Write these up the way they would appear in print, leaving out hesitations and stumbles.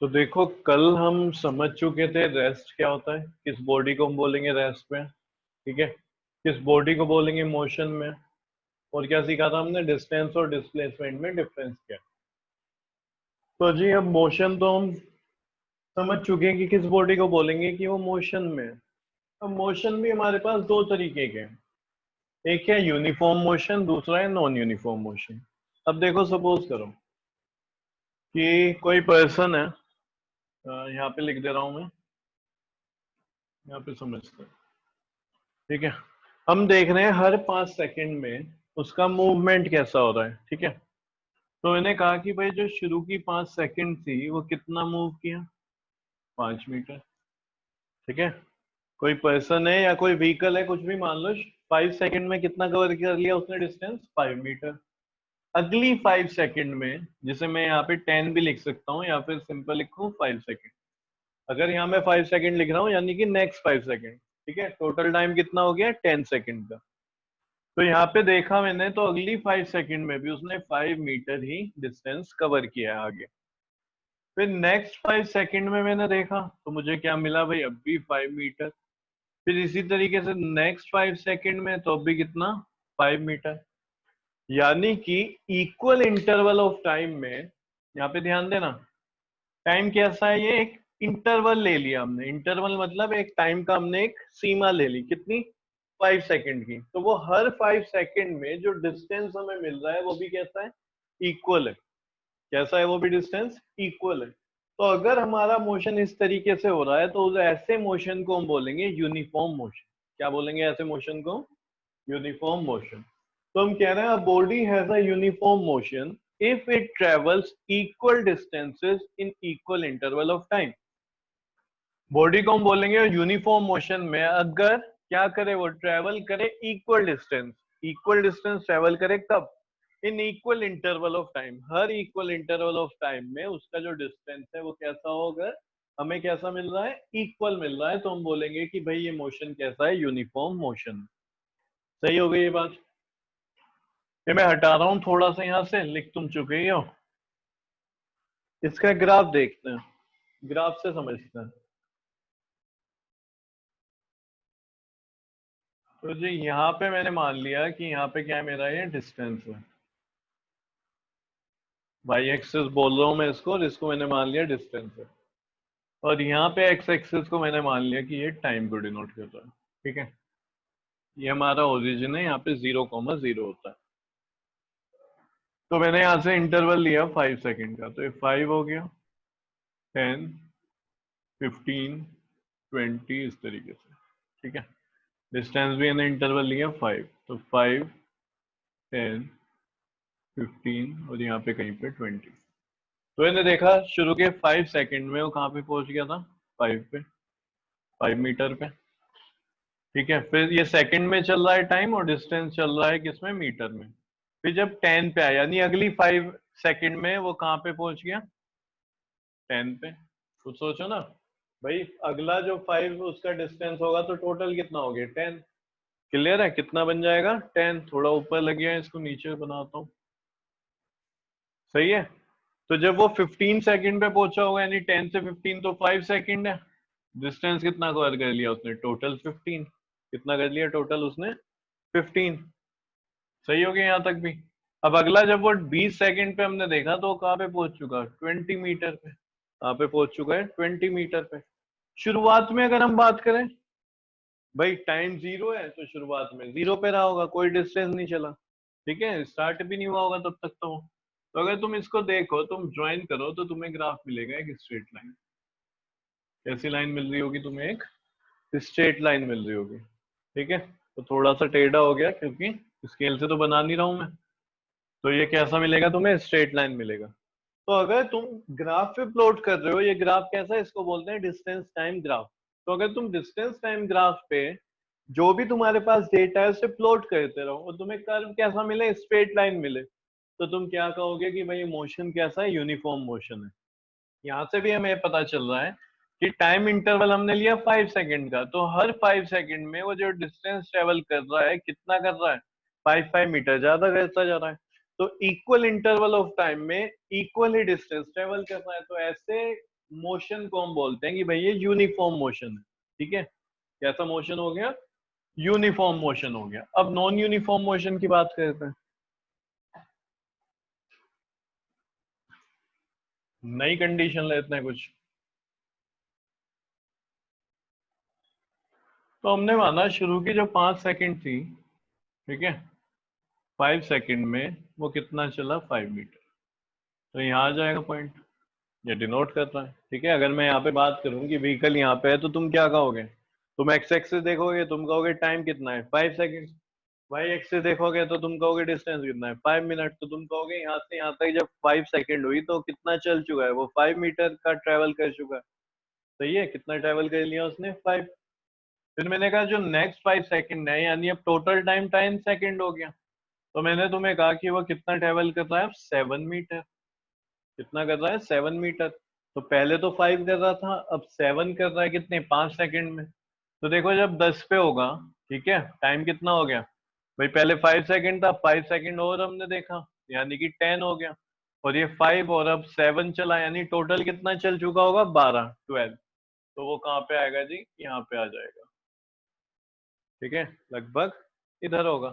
तो देखो, कल हम समझ चुके थे रेस्ट क्या होता है, किस बॉडी को हम बोलेंगे रेस्ट में। ठीक है, किस बॉडी को बोलेंगे मोशन में। और क्या सीखा था हमने, डिस्टेंस और डिस्प्लेसमेंट में डिफरेंस क्या। तो जी अब मोशन तो हम समझ चुके हैं कि किस बॉडी को बोलेंगे कि वो मोशन में है। अब मोशन भी हमारे पास दो तरीके के हैं, एक है यूनिफॉर्म मोशन, दूसरा है नॉन यूनिफॉर्म मोशन। अब देखो, सपोज करो कि कोई पर्सन है, यहाँ पे लिख दे रहा हूं मैं, यहाँ पे समझते हैं। ठीक है, हम देख रहे हैं हर 5 सेकंड में उसका मूवमेंट कैसा हो रहा है। ठीक है, तो मैंने कहा कि भाई जो शुरू की 5 सेकंड थी वो कितना मूव किया, 5 मीटर। ठीक है, कोई पर्सन है या कोई व्हीकल है, कुछ भी मान लो, 5 सेकंड में कितना कवर कर लिया उसने डिस्टेंस, 5 मीटर। अगली 5 सेकंड में, जिसे मैं यहाँ पे 10 भी लिख सकता हूँ या फिर सिंपल लिखूँ 5 सेकंड। अगर यहाँ मैं 5 सेकंड लिख रहा हूँ यानी कि नेक्स्ट 5 सेकंड। ठीक है, टोटल टाइम कितना हो गया, 10 सेकंड का। तो यहाँ पे देखा मैंने, तो अगली 5 सेकंड में भी उसने 5 मीटर ही डिस्टेंस कवर किया है आगे। फिर नेक्स्ट 5 सेकंड में मैंने देखा तो मुझे क्या मिला भाई, अब भी 5 मीटर। फिर इसी तरीके से नेक्स्ट 5 सेकंड में तो अब भी कितना, 5 मीटर। यानी कि इक्वल इंटरवल ऑफ टाइम में, यहाँ पे ध्यान देना, टाइम कैसा है, ये एक इंटरवल ले लिया हमने। इंटरवल मतलब एक टाइम का हमने एक सीमा ले ली, कितनी, 5 सेकंड की। तो वो हर 5 सेकंड में जो डिस्टेंस हमें मिल रहा है वो भी कैसा है, इक्वल है। कैसा है वो भी, डिस्टेंस इक्वल है। तो अगर हमारा मोशन इस तरीके से हो रहा है तो उस ऐसे मोशन को हम बोलेंगे यूनिफॉर्म मोशन। क्या बोलेंगे ऐसे मोशन को, यूनिफॉर्म मोशन। तो हम कह रहे हैं body has a uniform motion if it travels equal distances in equal interval of time. Body को हम बोलेंगे यूनिफॉर्म मोशन में अगर क्या करे, वो ट्रेवल करे equal distance. Equal distance travel करे कब, in equal interval of time. Her equal interval of time में उसका जो डिस्टेंस है वो कैसा होगा, हमें कैसा मिल रहा है, इक्वल मिल रहा है। तो हम बोलेंगे कि भाई ये मोशन कैसा है, यूनिफॉर्म मोशन। सही हो गई ये बात। ये मैं हटा रहा हूं थोड़ा सा यहाँ से, लिख तुम चुके ही हो। इसका ग्राफ देखते हैं, ग्राफ से समझते हैं। तो जी यहाँ पे मैंने मान लिया कि यहाँ पे क्या है, मेरा ये डिस्टेंस है, वाई एक्सिस बोल रहा हूँ मैं इसको, और इसको मैंने मान लिया डिस्टेंस है। और यहाँ पे एक्स एक्सिस को मैंने मान लिया कि ये टाइम को डिनोट करता है। ठीक है, ये हमारा ओरिजिन है, यहाँ पे 0,0 होता है। तो मैंने यहाँ से इंटरवल लिया 5 सेकंड का, तो ये 5 हो गया, 10, 15, 20, इस तरीके से। ठीक है, डिस्टेंस भी मैंने इंटरवल लिया 5, तो 5, 10, 15 और यहाँ पे कहीं पे 20। तो मैंने देखा शुरू के 5 सेकंड में वो कहाँ पे पहुंच गया था, 5 पे, 5 मीटर पे। ठीक है, फिर ये सेकंड में चल रहा है टाइम और डिस्टेंस चल रहा है किसमें, मीटर में। फिर जब 10 पे आया, यानी अगली 5 सेकंड में वो कहाँ पे पहुंच गया, 10 पे। कुछ सोचो ना भाई, अगला जो 5 उसका डिस्टेंस होगा तो टोटल कितना हो गया, 10। क्लियर है, कितना बन जाएगा, 10। थोड़ा ऊपर लग गया है, इसको नीचे बनाता हूँ। सही है, तो जब वो 15 सेकंड पे पहुंचा होगा, यानी 10 से 15 तो 5 सेकंड है। डिस्टेंस कितना कवर कर लिया उसने, टोटल 15। कितना कर लिया टोटल उसने, 15। सही हो गया यहाँ तक भी। अब अगला जब वो 20 सेकंड पे हमने देखा तो वो कहाँ पे पहुंच चुका, 20 मीटर पे। कहाँ पे पहुंच चुका है, 20 मीटर पे। शुरुआत में अगर हम बात करें, भाई टाइम 0 है तो शुरुआत में 0 पे रहा होगा, कोई डिस्टेंस नहीं चला। ठीक है, स्टार्ट भी नहीं हुआ होगा तब तक तो अगर तुम इसको देखो, तुम ज्वाइन करो तो तुम्हें ग्राफ मिलेगा एक स्ट्रेट लाइन। कैसी लाइन मिल रही होगी तुम्हें, एक स्ट्रेट लाइन मिल रही होगी। ठीक है, तो थोड़ा सा टेढ़ा हो गया क्योंकि स्केल से तो बना नहीं रहा हूं मैं। तो ये कैसा मिलेगा तुम्हें, स्ट्रेट लाइन मिलेगा। तो अगर तुम ग्राफ पे प्लॉट कर रहे हो, ये ग्राफ कैसा है, इसको बोलते हैं डिस्टेंस टाइम ग्राफ। तो अगर तुम डिस्टेंस टाइम ग्राफ पे जो भी तुम्हारे पास डेटा है उसे प्लॉट करते रहो और तुम्हें कर्व कैसा मिले, स्ट्रेट लाइन मिले, तो तुम क्या कहोगे कि भाई मोशन कैसा है, यूनिफॉर्म मोशन है। यहाँ से भी हमें पता चल रहा है कि टाइम इंटरवल हमने लिया 5 सेकंड का, तो हर 5 सेकंड में वो जो डिस्टेंस ट्रेवल कर रहा है कितना कर रहा है, 5 5 मीटर ज्यादा करता जा रहा है। तो इक्वल इंटरवल ऑफ टाइम में इक्वल ही डिस्टेंस ट्रेवल कर रहा है। तो ऐसे मोशन को हम बोलते हैं कि भाई ये यूनिफॉर्म मोशन है। ठीक है, कैसा मोशन हो गया? यूनिफॉर्म मोशन हो गया। अब नॉन यूनिफॉर्म मोशन की बात करते हैं। नई कंडीशन लेते हैं कुछ। तो हमने माना शुरू की जो 5 सेकंड थी, ठीक है, 5 सेकंड में वो कितना चला? 5 मीटर। तो यहाँ आ जाएगा पॉइंट, ये डिनोट कर रहा है। ठीक है, अगर मैं यहाँ पे बात करूँ कि व्हीकल यहाँ पे है तो तुम क्या कहोगे? तुम एक्स एक्सिस देखोगे, तुम कहोगे टाइम कितना है? 5 सेकंड। वाई एक्सिस देखोगे तो तुम कहोगे डिस्टेंस कितना है? 5 मिनट। तो तुम कहोगे यहाँ से यहाँ तक जब 5 सेकंड हुई तो कितना चल चुका है? वो 5 मीटर का ट्रेवल कर चुका है। सही है, कितना ट्रेवल कर लिया उसने? 5। फिर मैंने कहा जो नेक्स्ट 5 सेकंड है, यानी अब टोटल टाइम 10 सेकंड हो गया। तो मैंने तुम्हें कहा कि वो कितना ट्रेवल कर रहा है? अब 7 मीटर। कितना कर रहा है? 7 मीटर। तो पहले तो 5 कर रहा था, अब 7 कर रहा है। कितने? 5 सेकंड में। तो देखो जब 10 पे होगा, ठीक है, टाइम कितना हो गया भाई? पहले 5 सेकंड था, 5 सेकंड और हमने देखा, यानी कि 10 हो गया। और ये 5 और अब 7 चला, यानी टोटल कितना चल चुका होगा? 12। तो वो कहाँ पे आएगा जी? यहाँ पे आ जाएगा। ठीक है, लगभग इधर होगा।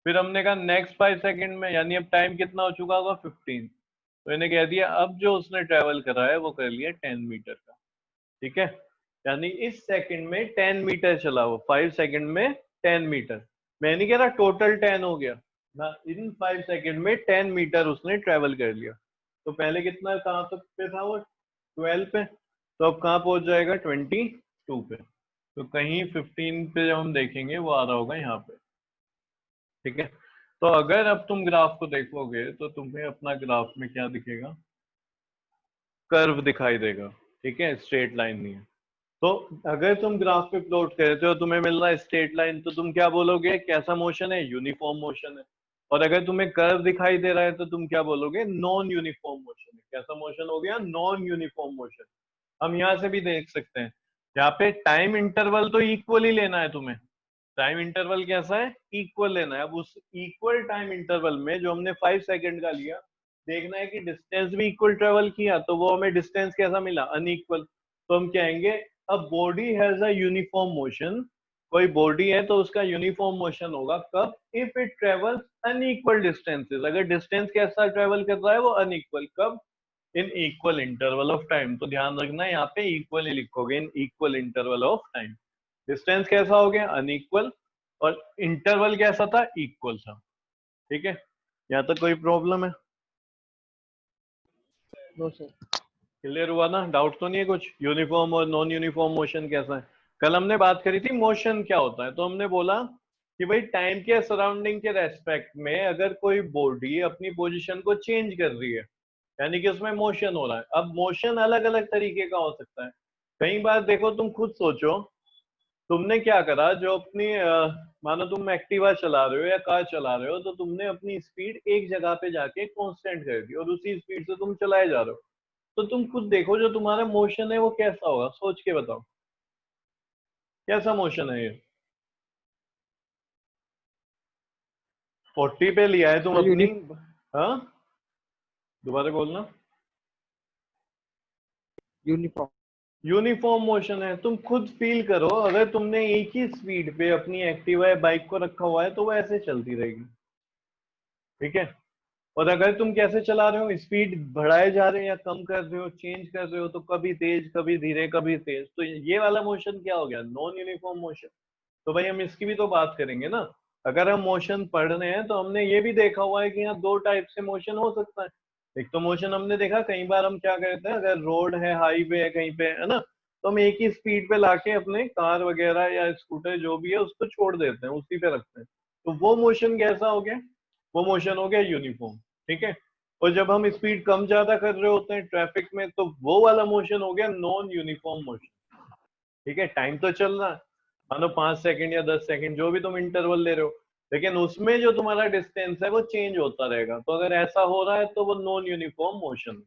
फिर हमने कहा नेक्स्ट 5 सेकंड में, यानी अब टाइम कितना हो चुका होगा? 15। तो इन्हें कह दिया अब जो उसने ट्रेवल करा है वो कर लिया 10 मीटर का। ठीक है, यानी इस सेकंड में 10 मीटर चला, वो 5 सेकंड में 10 मीटर। मैं नहीं कह रहा टोटल 10 हो गया ना, इन 5 सेकंड में 10 मीटर उसने ट्रेवल कर लिया। तो पहले कितना, कहाँ तक पे था वो? 12 पे। तो अब कहाँ पहुंच जाएगा? 22 पे। तो कहीं 15 पे जब हम देखेंगे वो आ रहा होगा यहाँ पे। ठीक है, तो अगर अब तुम ग्राफ को देखोगे तो तुम्हें अपना ग्राफ में क्या दिखेगा? कर्व दिखाई देगा। ठीक है, स्ट्रेट लाइन नहीं है। तो अगर तुम ग्राफ पे प्लॉट करते हो, तुम्हें मिल रहा है स्ट्रेट लाइन, तो तुम क्या बोलोगे? कैसा मोशन है? यूनिफॉर्म मोशन है। और अगर तुम्हें कर्व दिखाई दे रहा है तो तुम क्या बोलोगे? नॉन यूनिफॉर्म मोशन है। कैसा मोशन हो गया? Non uniform motion. हम यहाँ से भी देख सकते हैं, यहाँ पे टाइम इंटरवल तो इक्वली लेना है तुम्हें। टाइम इंटरवल कैसा है? इक्वल लेना है। अब उस इक्वल टाइम इंटरवल में जो हमने 5 सेकंड का लिया, देखना है कि डिस्टेंस भी इक्वल ट्रेवल किया, तो वो हमें डिस्टेंस कैसा मिला? अनइक्वल। तो हम कहेंगे अब body has a uniform motion. कोई बॉडी है तो उसका यूनिफॉर्म मोशन होगा कब? If it travels unequal distances. अगर डिस्टेंस कैसा ट्रेवल कर रहा है? वो अनइक्वल। कब? In equal interval of time. तो ध्यान रखना यहाँ पे इक्वल ही लिखोगे, in equal interval of time. Distance कैसा हो गया? अनइक्वल। और इंटरवल कैसा था? इक्वल था। ठीक है, यहाँ तक कोई प्रॉब्लम है? No sir. क्लियर हुआ ना? डाउट तो नहीं है कुछ? यूनिफॉर्म और नॉन यूनिफॉर्म मोशन कैसा है? कल हमने बात करी थी मोशन क्या होता है, तो हमने बोला कि भाई टाइम के सराउंडिंग के रेस्पेक्ट में अगर कोई बॉडी अपनी पोजीशन को चेंज कर रही है, यानी कि उसमें मोशन हो रहा है। अब मोशन अलग अलग तरीके का हो सकता है। कई बार देखो, तुम खुद सोचो, तुमने क्या करा, जो अपनी मानो तुम एक्टिवा चला रहे हो या कार चला रहे हो, तो तुमने अपनी स्पीड एक जगह पे जाके कांस्टेंट कर दी और उसी स्पीड से तुम चलाए जा रहे हो। तो तुम खुद देखो जो तुम्हारा मोशन है वो कैसा होगा, सोच के बताओ कैसा मोशन है ये? 40 पे लिया है तुम सर अपनी। हाँ, दोबारा बोलना। यूनिफॉर्म। यूनिफॉर्म मोशन है। तुम खुद फील करो, अगर तुमने एक ही स्पीड पे अपनी एक्टिवा या बाइक को रखा हुआ है तो वो ऐसे चलती रहेगी। ठीक है, और अगर तुम कैसे चला रहे हो, स्पीड बढ़ाए जा रहे हो या कम कर रहे हो, चेंज कर रहे हो, तो कभी तेज कभी धीरे कभी तेज, तो ये वाला मोशन क्या हो गया? Non uniform motion. तो भाई हम इसकी भी तो बात करेंगे ना। अगर हम मोशन पढ़ रहे हैं तो हमने ये भी देखा हुआ है कि यहाँ दो टाइप से मोशन हो सकता है। एक तो मोशन हमने देखा, कई बार हम क्या करते हैं, अगर रोड है, हाईवे है कहीं पे, है ना, तो हम एक ही स्पीड पे लाके अपने कार वगैरह या स्कूटर जो भी है उसको छोड़ देते हैं, उसी पे रखते हैं। तो वो मोशन कैसा हो गया? वो मोशन हो गया यूनिफॉर्म। ठीक है, और जब हम स्पीड कम ज्यादा कर रहे होते हैं ट्रैफिक में, तो वो वाला मोशन हो गया नॉन यूनिफॉर्म मोशन। ठीक है, टाइम तो चल रहा है, मानो 5 सेकंड या 10 सेकंड जो भी तुम इंटरवल ले रहे हो, लेकिन उसमें जो तुम्हारा डिस्टेंस है वो चेंज होता रहेगा। तो अगर ऐसा हो रहा है तो वो नॉन यूनिफॉर्म मोशन।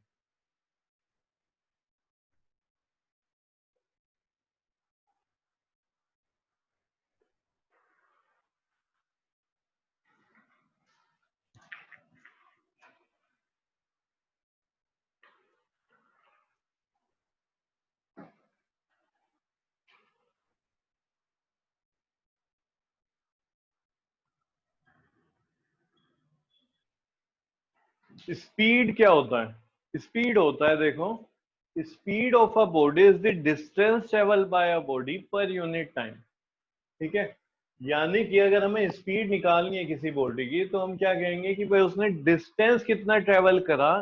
स्पीड क्या होता है? स्पीड होता है, देखो, speed of a body is the distance travel by a body per unit time. ठीक है, यानी कि अगर हमें स्पीड निकालनी है किसी बॉडी की तो हम क्या कहेंगे कि भाई उसने डिस्टेंस कितना ट्रेवल करा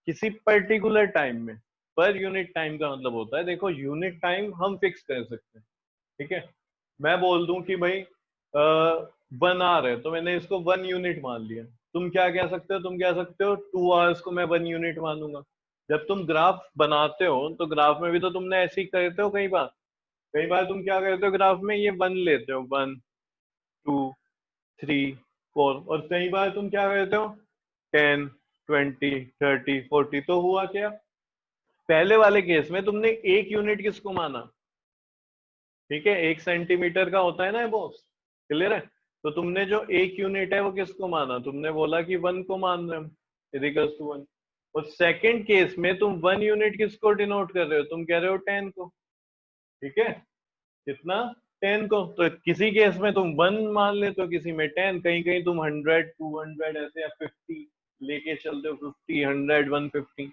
किसी पर्टिकुलर टाइम में। पर यूनिट टाइम का मतलब होता है, देखो यूनिट टाइम हम फिक्स कर सकते हैं। ठीक है, मैं बोल दूं कि भाई 1 आवर है तो मैंने इसको 1 यूनिट मान लिया। तुम क्या कह सकते हो? तुम कह सकते हो 2 आवर्स को मैं 1 यूनिट मानूंगा। जब तुम ग्राफ बनाते हो तो ग्राफ में भी तो तुमने ऐसे ही करते हो। कई बार तुम क्या करते हो ग्राफ में, ये 1 लेते हो, 1, 2, 3, 4, और कई बार तुम क्या करते हो 10, 20, 30, 40। तो हुआ क्या, पहले वाले केस में तुमने 1 यूनिट किसको माना? ठीक है, 1 सेंटीमीटर का होता है ना बॉक्स, क्लियर है? तो तुमने जो 1 यूनिट है वो किसको माना? तुमने बोला कि 1 को मान रहे हो, इक्वल्स टू 1। और सेकंड केस में तुम 1 यूनिट किसको डिनोट कर रहे हो? तुम कह रहे हो 10 को। ठीक है, कितना? 10 को। तो किसी केस में तुम 1 मान लेते हो, किसी में 10, कहीं कहीं तुम 100, 200 ऐसे या 50 लेके चलते हो, 50, 100, 150।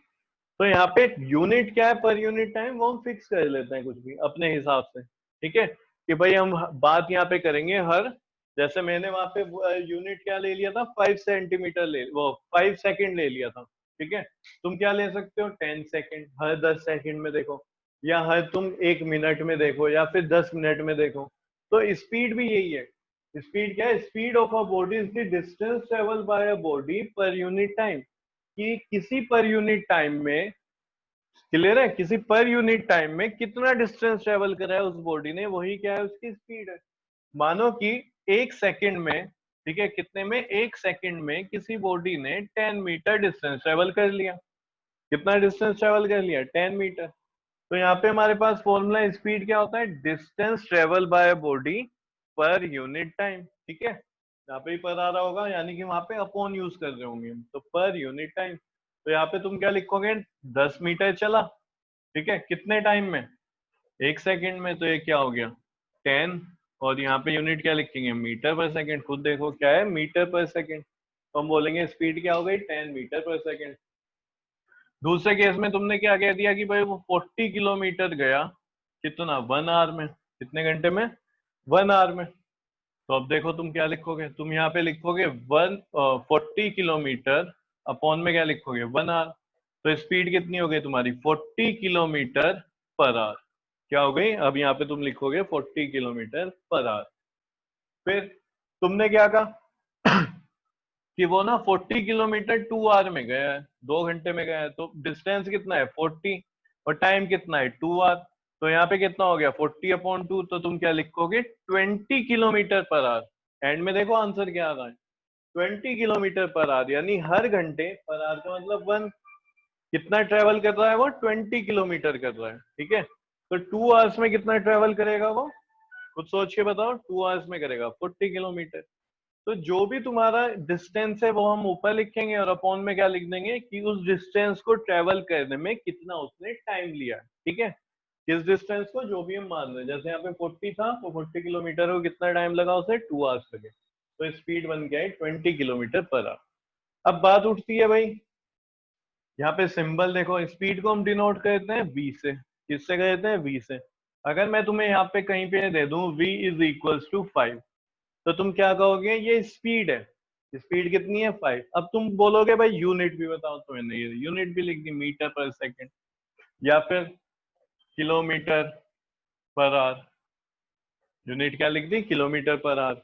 तो यहाँ पे यूनिट क्या है पर यूनिट टाइम, वो हम फिक्स कर लेते हैं कुछ भी अपने हिसाब से। ठीक है, कि भाई हम बात यहाँ पे करेंगे हर, जैसे मैंने वहां पे यूनिट क्या ले लिया था, 5 सेंटीमीटर ले, वो 5 सेकंड ले लिया था। ठीक है, तुम क्या ले सकते हो, 10 सेकंड, हर 10 सेकंड में देखो, या हर तुम 1 मिनट में देखो, या फिर 10 मिनट में देखो। तो स्पीड भी यही है। स्पीड क्या है? Speed of a body is the distance travel by a body per unit time. कि किसी पर यूनिट टाइम में, क्लियर है, किसी पर यूनिट टाइम में कितना डिस्टेंस ट्रेवल करा है उस बॉडी ने, वही क्या है, उसकी स्पीड है। मानो कि 1 सेकंड में, ठीक है, कितने में, 1 सेकंड में किसी बॉडी ने 10 मीटर डिस्टेंस ट्रेवल कर लिया। कितना डिस्टेंस ट्रेवल कर लिया? 10 मीटर। तो यहाँ पे हमारे पास फॉर्मूला स्पीड क्या होता है? Distance travel by body per unit time. ठीक है, यहाँ पे ही पर आ रहा होगा, यानी कि वहां पे अपॉन यूज कर रहे होंगे हम, तो पर यूनिट टाइम। तो यहाँ पे तुम क्या लिखोगे? 10 मीटर चला, ठीक है, कितने टाइम में? 1 सेकंड में। तो ये क्या हो गया? 10। और यहाँ पे यूनिट क्या लिखेंगे? मीटर पर सेकंड। खुद देखो क्या है, मीटर पर सेकंड। तो हम बोलेंगे स्पीड क्या हो गई? 10 मीटर पर सेकंड। दूसरे केस में तुमने क्या कह दिया कि भाई वो 40 किलोमीटर गया, कितना? 1 आवर में। कितने घंटे में? 1 आवर में। तो अब देखो तुम क्या लिखोगे, तुम यहाँ पे लिखोगे 40 किलोमीटर अपॉन में क्या लिखोगे? 1 आवर। तो स्पीड कितनी हो गई तुम्हारी? 40 किलोमीटर पर आवर। क्या हो गई? अब यहाँ पे तुम लिखोगे 40 किलोमीटर पर आवर। फिर तुमने क्या कहा कि वो ना 40 किलोमीटर 2 आवर में गया है, 2 घंटे में गया है। तो डिस्टेंस कितना है? 40, और टाइम कितना है? 2 आवर। तो यहाँ पे कितना हो गया? 40/2। तो तुम क्या लिखोगे? 20 किलोमीटर पर आवर। एंड में देखो आंसर क्या आ रहा है, 20 किलोमीटर पर आवर, यानी हर घंटे, पर आवर का मतलब 1। कितना ट्रेवल कर रहा है वो? 20 किलोमीटर कर रहा है। ठीक है, तो 2 आवर्स में कितना ट्रेवल करेगा वो? कुछ सोच के बताओ, 2 आवर्स में करेगा 40 किलोमीटर। तो जो भी तुम्हारा डिस्टेंस है वो हम ऊपर लिखेंगे, और अपॉन में क्या लिख देंगे कि उस डिस्टेंस को ट्रेवल करने में कितना उसने टाइम लिया। ठीक है, किस डिस्टेंस को, जो भी हम मान रहे हैं, जैसे यहाँ पे 40 था तो 40 किलोमीटर को कितना टाइम लगा? उसे 2 आवर्स लगे। तो स्पीड बन गया है 20 किलोमीटर पर आवर। अब बात उठती है भाई, यहाँ पे सिंबल देखो, स्पीड को हम डिनोट करते हैं v से। किससे करते हैं? v से। अगर मैं तुम्हें यहाँ पे कहीं पे दे दूं v इज इक्वल्स टू 5, तो तुम क्या कहोगे? ये स्पीड है। स्पीड कितनी है? 5। अब तुम बोलोगे भाई यूनिट भी बताओ, तो मैंने ये यूनिट भी लिख दी, मीटर पर सेकंड, या फिर किलोमीटर पर आवर। यूनिट क्या लिख दी? Kilometre per hour.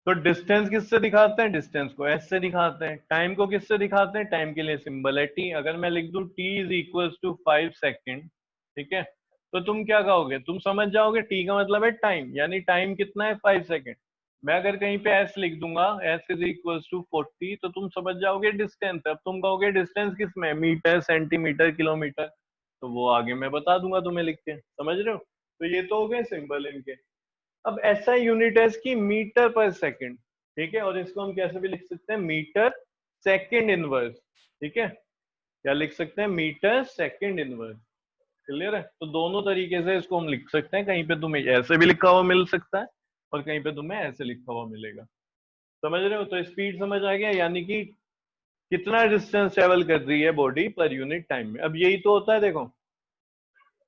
तो डिस्टेंस किससे दिखाते हैं? डिस्टेंस को एस से दिखाते हैं। टाइम को किससे दिखाते हैं? टाइम के लिए सिंबल है टी। अगर मैं लिख दूं T is equal to 5 second, ठीक है, तो तुम क्या कहोगे? तुम समझ जाओगे टी का मतलब है टाइम, यानी टाइम कितना है? 5 सेकेंड। मैं अगर कहीं पे एस लिख दूंगा, एस इज इक्वल टू 40, तो तुम समझ जाओगे डिस्टेंस। अब तुम कहोगे डिस्टेंस किस में? Metre, centimetre, kilometre. तो वो आगे मैं बता दूंगा तुम्हें लिख के, समझ रहे हो? तो ये तो हो गए सिंबल इनके। अब ऐसा यूनिट है इसकी मीटर पर सेकंड। ठीक है, और इसको हम कैसे भी लिख सकते हैं? Metre second inverse. ठीक है, क्या लिख सकते हैं? Metre second inverse. क्लियर है? तो दोनों तरीके से इसको हम लिख सकते हैं। कहीं पे तुम्हें ऐसे भी लिखा हुआ मिल सकता है, और कहीं पे तुम्हें ऐसे लिखा हुआ मिलेगा। समझ रहे हो? तो स्पीड समझ आ गया, यानी कि कितना डिस्टेंस ट्रेवल कर रही है बॉडी पर यूनिट टाइम में। अब यही तो होता है, देखो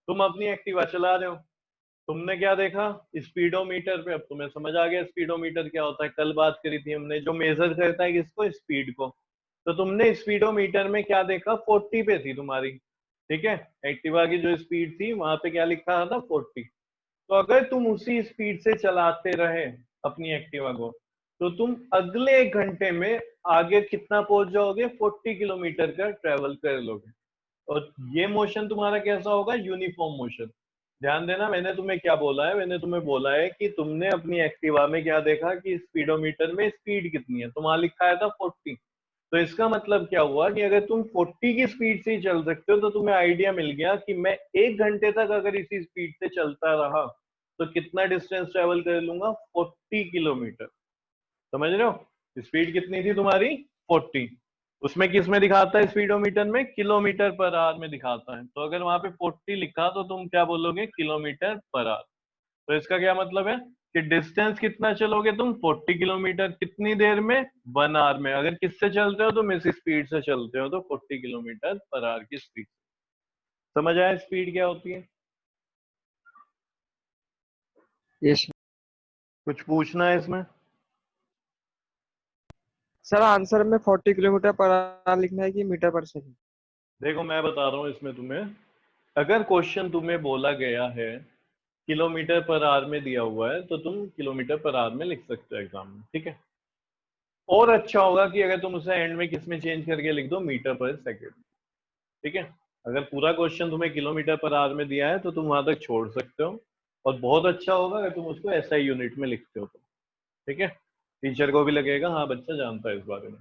तुम अपनी एक्टिवा चला रहे हो, तुमने क्या देखा, स्पीडोमीटर पे। अब तुम्हें समझ आ गया स्पीडोमीटर क्या होता है, कल बात करी थी हमने, जो मेजर करता है किसको, स्पीड को। तो तुमने स्पीडोमीटर में क्या देखा, 40 पे थी तुम्हारी, ठीक है, एक्टिवा की जो स्पीड थी वहां पे क्या लिखा था, 40। तो अगर तुम उसी स्पीड से चलाते रहे अपनी एक्टिवा को, तो तुम अगले 1 घंटे में आगे कितना पहुंच जाओगे, 40 किलोमीटर का ट्रेवल कर लोगे। और ये मोशन तुम्हारा कैसा होगा, यूनिफॉर्म मोशन। ध्यान देना, मैंने तुम्हें क्या बोला है, मैंने तुम्हें बोला है कि तुमने अपनी एक्टिवा में क्या देखा कि स्पीडोमीटर में स्पीड कितनी है, तो वहां लिखा है था 40। तो इसका मतलब क्या हुआ कि अगर तुम 40 की स्पीड से ही चल सकते हो, तो तुम्हें आइडिया मिल गया कि मैं 1 घंटे तक अगर इसी स्पीड से चलता रहा तो कितना डिस्टेंस ट्रेवल कर लूंगा, 40 किलोमीटर। समझ रहे हो, स्पीड कितनी थी तुम्हारी, 40। उसमें किस में दिखाता है, स्पीडोमीटर में किलोमीटर पर आवर में दिखाता है। तो अगर वहां पे 40 लिखा तो तुम क्या बोलोगे, किलोमीटर पर आवर। तो इसका क्या मतलब है कि डिस्टेंस कितना चलोगे तुम, 40 किलोमीटर, कितनी देर में, 1 आवर में। अगर किससे चलते हो तुम, इस स्पीड से चलते हो, तो 40 किलोमीटर पर आवर की स्पीड। समझ आया स्पीड क्या होती है। यस कुछ पूछना है इसमें। सर, आंसर में 40 किलोमीटर पर आवर लिखना है कि मीटर पर सेकंड? देखो मैं बता रहा हूँ इसमें तुम्हें, अगर क्वेश्चन तुम्हें बोला गया है किलोमीटर पर आवर में दिया हुआ है, तो तुम किलोमीटर पर आवर में लिख सकते हो एग्जाम में, ठीक है। और अच्छा होगा कि अगर तुम उसे एंड में किस में चेंज करके लिख दो, मीटर पर सेकेंड, ठीक है। अगर पूरा क्वेश्चन तुम्हें किलोमीटर पर आवर में दिया है तो तुम वहां तक छोड़ सकते हो। और बहुत अच्छा होगा अगर तुम उसको एसआई यूनिट में लिखते हो तो, ठीक है। टीचर को भी लगेगा हाँ बच्चा जानता है इस बारे में।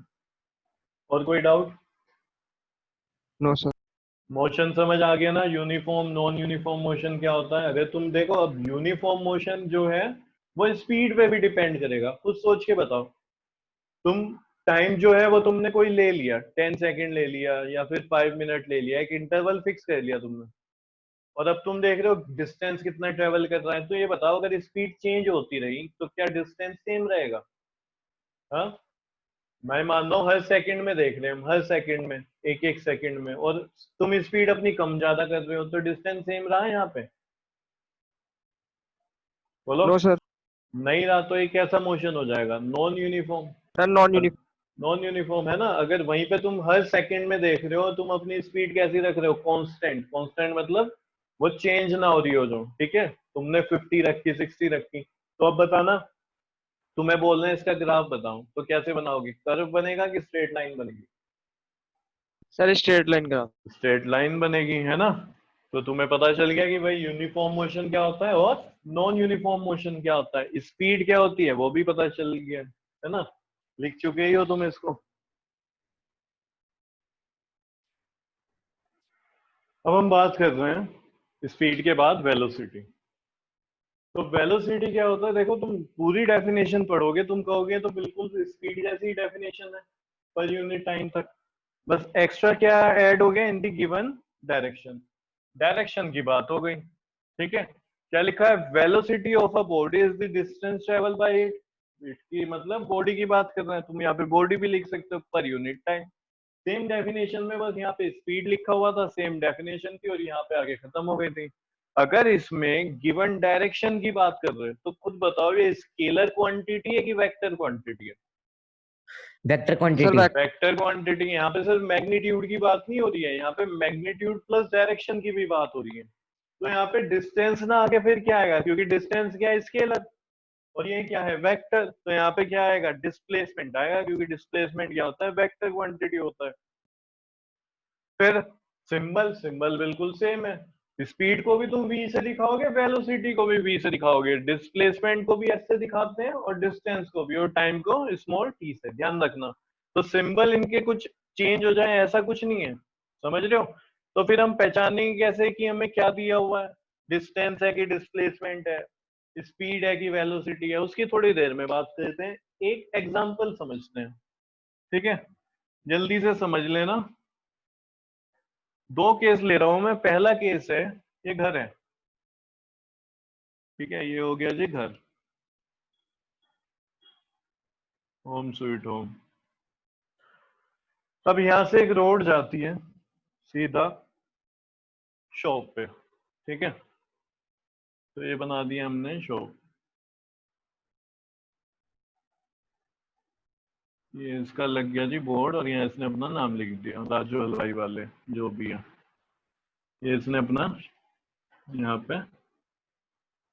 और कोई डाउट। No sir. मोशन समझ आ गया ना, यूनिफॉर्म नॉन यूनिफॉर्म मोशन क्या होता है। अगर तुम देखो, अब यूनिफॉर्म मोशन जो है वो स्पीड पे भी डिपेंड करेगा, खुद सोच के बताओ। तुम टाइम जो है वो तुमने कोई ले लिया, 10 सेकेंड ले लिया या फिर 5 मिनट ले लिया, एक इंटरवल फिक्स कर लिया तुमने। और अब तुम देख रहे हो डिस्टेंस कितना ट्रेवल कर रहा है, तो ये बताओ अगर स्पीड चेंज होती रही तो क्या डिस्टेंस सेम रहेगा। हाँ, मैं मान रहा हूँ हर सेकंड में देख रहे हैं हम, हर सेकंड में, एक एक सेकंड में, और तुम स्पीड अपनी कम ज्यादा कर रहे हो, तो डिस्टेंस सेम रहा है यहाँ पे, बोलो। No sir. नहीं रहा तो ये कैसा मोशन हो जाएगा, non uniform. Sir non uniform. Non uniform है ना। अगर वहीं पे तुम हर सेकंड में देख रहे हो, तुम अपनी स्पीड कैसी रख रहे हो, कांस्टेंट। कांस्टेंट मतलब वो चेंज ना हो रही हो जो, ठीक है। तुमने 50 रखी, 60 रखी, तो अब बताना, तुम्हें बोलना है इसका ग्राफ बताओ, तो कैसे बनाओगे, कर्व बनेगा कि स्ट्रेट लाइन बनेगी। सर स्ट्रेट लाइन का। स्ट्रेट लाइन बनेगी, है ना। तो तुम्हें पता चल गया कि भाई यूनिफॉर्म मोशन क्या होता है और नॉन यूनिफॉर्म मोशन क्या होता है, स्पीड क्या होती है वो भी पता चल गया, है ना। लिख चुके ही हो तुम इसको। अब हम बात कर रहे हैं स्पीड के बाद वेलोसिटी। तो वेलोसिटी क्या होता है, देखो तुम पूरी डेफिनेशन पढ़ोगे, तुम कहोगे तो बिल्कुल स्पीड जैसी डेफिनेशन है पर यूनिट टाइम तक। बस एक्स्ट्रा क्या ऐड हो गया, इन दी गिवन डायरेक्शन। डायरेक्शन की बात हो गई, ठीक है। क्या लिखा है, velocity of a body is the distance travel by it. It की मतलब बॉडी की बात कर रहे हैं, तुम यहाँ पे बॉडी भी लिख सकते हो per unit time. Same definition में बस यहाँ पे स्पीड लिखा हुआ था, सेम डेफिनेशन थी, और यहाँ पे आगे खत्म हो गई थी। अगर इसमें गिवन डायरेक्शन की बात कर रहे हैं तो खुद बताओ ये स्केलर क्वांटिटी है कि वेक्टर क्वांटिटी है। Vector sir quantity. Vector quantity. यहाँ पे सिर्फ मैग्नीट्यूड की बात नहीं हो रही है, यहाँ पे मैग्नीट्यूड प्लस डायरेक्शन की भी बात हो रही है। तो यहाँ पे डिस्टेंस ना आके फिर क्या आएगा, क्योंकि डिस्टेंस क्या है, स्केलर, और ये क्या है, वेक्टर। तो यहाँ पे क्या आएगा, डिस्प्लेसमेंट आएगा, क्योंकि डिस्प्लेसमेंट क्या होता है, वेक्टर क्वांटिटी होता है। फिर सिंबल, सिंबल बिल्कुल सेम है। स्पीड को भी तुम वी से दिखाओगे, वेलोसिटी को भी वी से दिखाओगे, डिस्प्लेसमेंट को भी ऐसे दिखाते हैं, और डिस्टेंस को भी, और टाइम को स्मॉल टी से, ध्यान रखना। तो सिंबल इनके कुछ चेंज हो जाए ऐसा कुछ नहीं है, समझ रहे हो। तो फिर हम पहचानेंगे कैसे कि हमें क्या दिया हुआ है, डिस्टेंस है कि डिस्प्लेसमेंट है, स्पीड है कि वेलोसिटी है, उसकी थोड़ी देर में बात करते हैं। एक एग्जांपल समझते हैं, ठीक है, जल्दी से समझ लेना। दो केस ले रहा हूं मैं। पहला केस है, ये घर है, ठीक है, ये हो गया जी घर, होम स्वीट होम। अब यहां से एक रोड जाती है सीधा शॉप पे, ठीक है। तो ये बना दिया हमने शॉप, ये इसका लग गया जी बोर्ड, और यहाँ इसने अपना नाम लिख दिया, राजू हलवाई वाले जो भी है। ये इसने अपना यहाँ पे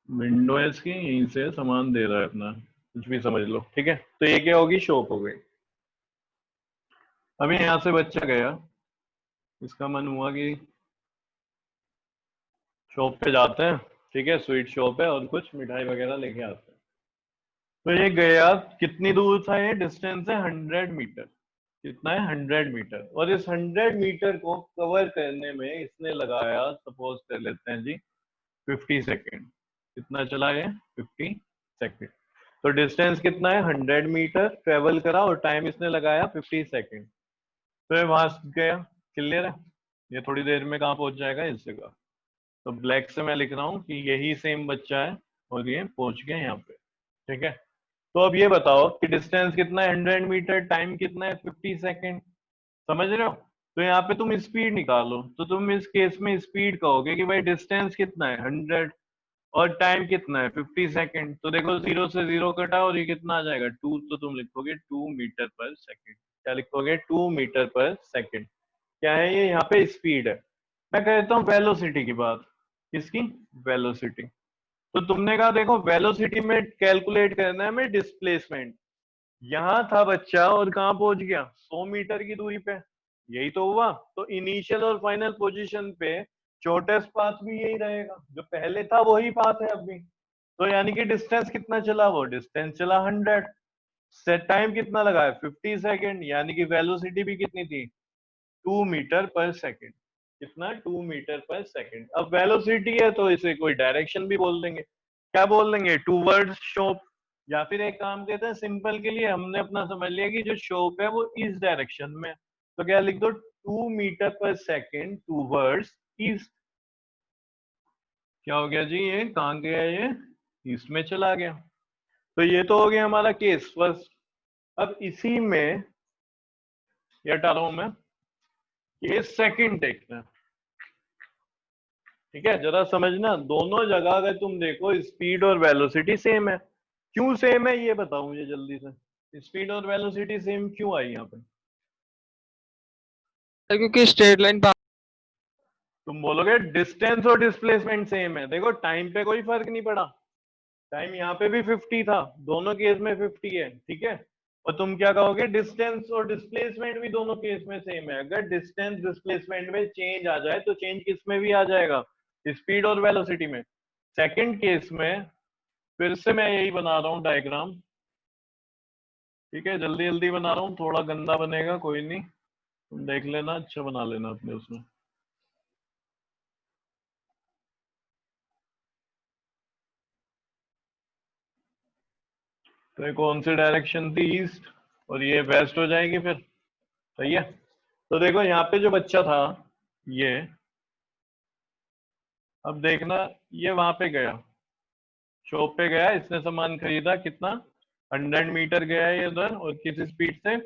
विंडो है इसकी, यहीं से सामान दे रहा है अपना, कुछ भी समझ लो, ठीक है। तो ये क्या होगी, शॉप हो गई। अभी यहाँ से बच्चा गया, इसका मन हुआ कि शॉप पे जाते हैं, ठीक है, स्वीट शॉप है और कुछ मिठाई वगैरह लेके आते हैं। तो ये गया, कितनी दूर था, ये डिस्टेंस है 100 मीटर। कितना है, 100 मीटर। और इस 100 मीटर को कवर करने में इसने लगाया, सपोज कर लेते हैं जी 50 सेकेंड। कितना चला ये, 50 सेकेंड। तो डिस्टेंस कितना है, 100 मीटर ट्रेवल करा, और टाइम इसने लगाया 50 सेकेंड। तो ये वहां गया, क्लियर है। ये थोड़ी देर में कहाँ पहुंच जाएगा, इस जगह। तो ब्लैक से मैं लिख रहा हूँ कि यही सेम बच्चा है और ये पहुंच गया यहाँ पे, ठीक है। तो अब ये बताओ कि डिस्टेंस कितना है, 100 मीटर, टाइम कितना है, 50 सेकेंड। समझ रहे हो। तो यहाँ पे तुम स्पीड निकालो, तो तुम इस केस में स्पीड कहोगे कि भाई डिस्टेंस कितना है 100 और टाइम कितना है 50 सेकेंड। तो देखो 0 से 0 कटा और ये कितना आ जाएगा 2, तो तुम लिखोगे 2 मीटर पर सेकेंड। क्या लिखोगे, 2 मीटर पर सेकेंड। क्या है ये, यहाँ पे स्पीड है। मैं कहता हूँ वेलोसिटी की बात, किसकी, वेलोसिटी। तो तुमने कहा देखो वेलोसिटी में कैलकुलेट करना है हमें डिस्प्लेसमेंट। यहां था बच्चा और कहाँ पहुंच गया, 100 मीटर की दूरी पे। यही तो हुआ। तो इनिशियल और फाइनल पोजीशन पे शॉर्टेस्ट पाथ भी यही रहेगा, जो पहले था वही पाथ है अभी। तो यानी कि डिस्टेंस कितना चला, वो डिस्टेंस चला 100। सेट टाइम कितना लगा है 50 सेकेंड, यानी कि वेलोसिटी भी कितनी थी, 2 मीटर पर सेकेंड। कितना, 2 मीटर पर सेकेंड। अब वेलोसिटी है तो इसे कोई डायरेक्शन भी बोल देंगे। क्या बोल देंगे, टूवर्ड्स शॉप। या फिर एक काम कहते हैं, सिंपल के लिए हमने अपना समझ लिया कि जो शॉप है वो इस डायरेक्शन में है। तो क्या लिख दो, 2 मीटर पर सेकेंड टूवर्ड्स ईस्ट। क्या हो गया जी, ये कहाँ गया, ये ईस्ट में चला गया। तो ये तो हो गया हमारा केस फर्स्ट। अब इसी में ये हटा रहा हूं मैं, केस सेकंड देखते हैं, ठीक है। जरा समझना, दोनों जगह अगर तुम देखो स्पीड और वेलोसिटी सेम है। क्यों सेम है ये बताओ मुझे जल्दी से, स्पीड और वेलोसिटी सेम क्यों आई यहाँ पे। सर क्योंकि स्ट्रेट लाइन तुम बोलोगे डिस्टेंस और डिस्प्लेसमेंट सेम है, देखो टाइम पे कोई फर्क नहीं पड़ा। टाइम यहाँ पे भी 50 था, दोनों केस में 50 है, ठीक है। और तुम क्या कहोगे, डिस्टेंस और डिस्प्लेसमेंट भी दोनों केस में सेम है। अगर डिस्टेंस डिस्प्लेसमेंट में चेंज आ जाए तो चेंज किस में भी आ जाएगा, स्पीड और वेलोसिटी में। सेकंड केस में फिर से मैं यही बना रहा हूँ डायग्राम, ठीक है। जल्दी जल्दी बना रहा हूँ, थोड़ा गंदा बनेगा, कोई नहीं, तुम देख लेना, अच्छा बना लेना अपने उसमें। तो ये कौन सी डायरेक्शन थी, ईस्ट, और ये वेस्ट हो जाएगी फिर, सही है। तो देखो यहाँ पे जो बच्चा था ये, अब देखना, ये वहां पे गया, शॉप पे गया, इसने सामान खरीदा, कितना, 100 मीटर गया है ये उधर, और किस स्पीड से,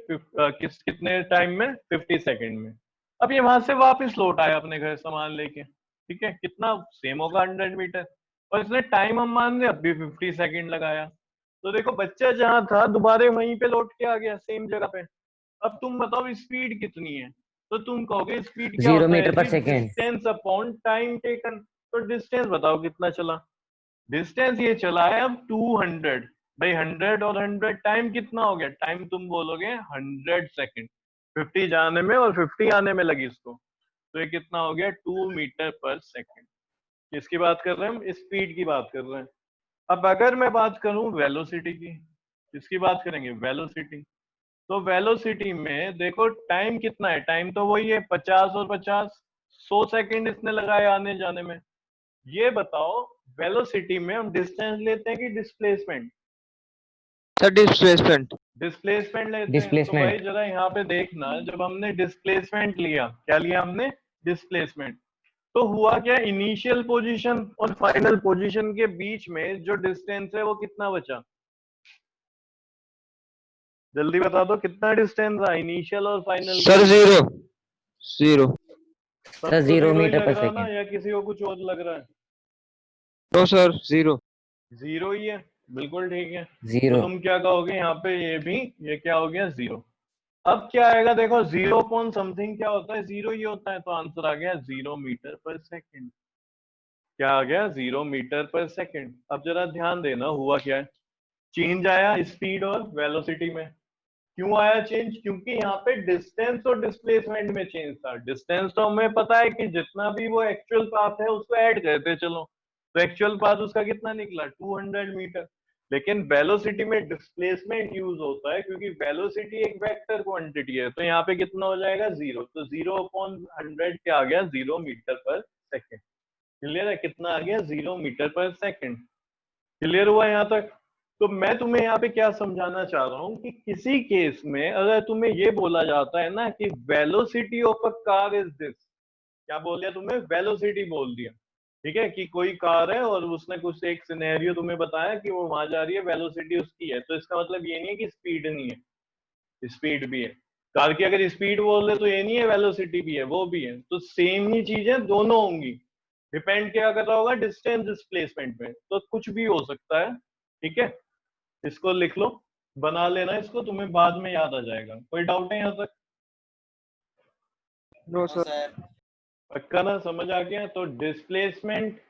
कितने टाइम में, 50 सेकेंड में। अब ये वहां से वापस लौट आया अपने घर सामान लेके, ठीक है। कितना सेम होगा, 100 मीटर। और इसने टाइम हम मान लिया, अब भी 50 सेकेंड लगाया। तो देखो बच्चा जहां था दोबारा वहीं पे लौट के आ गया, सेम जगह पे। अब तुम बताओ स्पीड कितनी है। तो तुम कहोगे स्पीड क्या 0 होता है मीटर पर जी, second. Distance upon time taken. तो डिस्टेंस बताओ कितना चला, डिस्टेंस ये चला है अब 200। भाई 100 और 100 टाइम कितना हो गया, टाइम तुम बोलोगे 100 सेकेंड। 50 जाने में और 50 आने में लगी इसको, तो ये कितना हो गया, 2 मीटर पर सेकेंड। किसकी बात कर रहे हैं हम, स्पीड की बात कर रहे हैं। अब अगर मैं बात करूं वेलोसिटी की, किसकी बात करेंगे, वेलोसिटी। तो वेलोसिटी में देखो टाइम कितना है, टाइम तो वही है 50 और 50, 100 सेकेंड इसने लगाया आने जाने में। ये बताओ वेलोसिटी में हम डिस्टेंस लेते हैं कि डिस्प्लेसमेंट, सर डिस्प्लेसमेंट। डिस्प्लेसमेंट लेते हैं। तो भाई डिस्प्लेसमेंट। जरा यहाँ पे देखना, जब हमने डिस्प्लेसमेंट लिया, क्या लिया हमने, डिस्प्लेसमेंट। तो हुआ क्या, इनिशियल पोजीशन और फाइनल पोजीशन के बीच में जो डिस्टेंस है वो कितना बचा, जल्दी बता दो कितना डिस्टेंस था इनिशियल और final? Sir zero zero. Sir 0 ही मीटर लग पर रहा है ना, सेकेंड। या किसी को कुछ और लग रहा है? No sir zero. जीरो ही है, बिल्कुल ठीक है। तो 0। तुम क्या कहोगे यहाँ पे, ये क्या हो गया, जीरो। अब क्या आएगा देखो, 0 समथिंग क्या होता है, जीरो ही होता है, तो आंसर आ गया 0 मीटर पर सेकेंड। क्या आ गया, 0 मीटर पर सेकेंड। अब जरा ध्यान देना हुआ क्या है, चेंज आया स्पीड और वेलोसिटी में। क्यों आया चेंज? क्योंकि यहाँ पे डिस्टेंस और डिस्प्लेसमेंट में चेंज था। डिस्टेंस तो हमें पता है कि जितना भी वो एक्चुअल पाथ है उसको ऐड करते चलो, तो एक्चुअल पाथ उसका कितना निकला, 200 मीटर। लेकिन वेलोसिटी में डिस्प्लेसमेंट यूज होता है, क्योंकि वेलोसिटी एक वेक्टर क्वांटिटी है, तो यहाँ पे कितना हो जाएगा, जीरो। तो 0/100 क्या आ गया, 0 मीटर पर सेकेंड। क्लियर है? कितना आ गया, 0 मीटर पर सेकेंड। क्लियर हुआ यहाँ तक? तो मैं तुम्हें यहाँ पे क्या समझाना चाह रहा हूँ कि किसी केस में अगर तुम्हें ये बोला जाता है ना कि velocity of a car is this, क्या बोल दिया तुम्हें, वेलोसिटी बोल दिया, ठीक है, कि कोई कार है और उसने कुछ एक सिनेरियो तुम्हें बताया कि वो वहां जा रही है, वेलोसिटी उसकी है, तो इसका मतलब ये नहीं है कि स्पीड नहीं है, स्पीड भी है। कार की अगर स्पीड बोल रहे तो ये नहीं है वेलोसिटी भी है, वो भी है, तो सेम ही चीजें दोनों होंगी। डिपेंड क्या कर रहा होगा, डिस्टेंस डिस्प्लेसमेंट में, तो कुछ भी हो सकता है। ठीक है, इसको लिख लो, बना लेना इसको, तुम्हें बाद में याद आ जाएगा। कोई डाउट है यहाँ तक? No sir. पक्का ना, समझ आ गया? तो डिस्प्लेसमेंट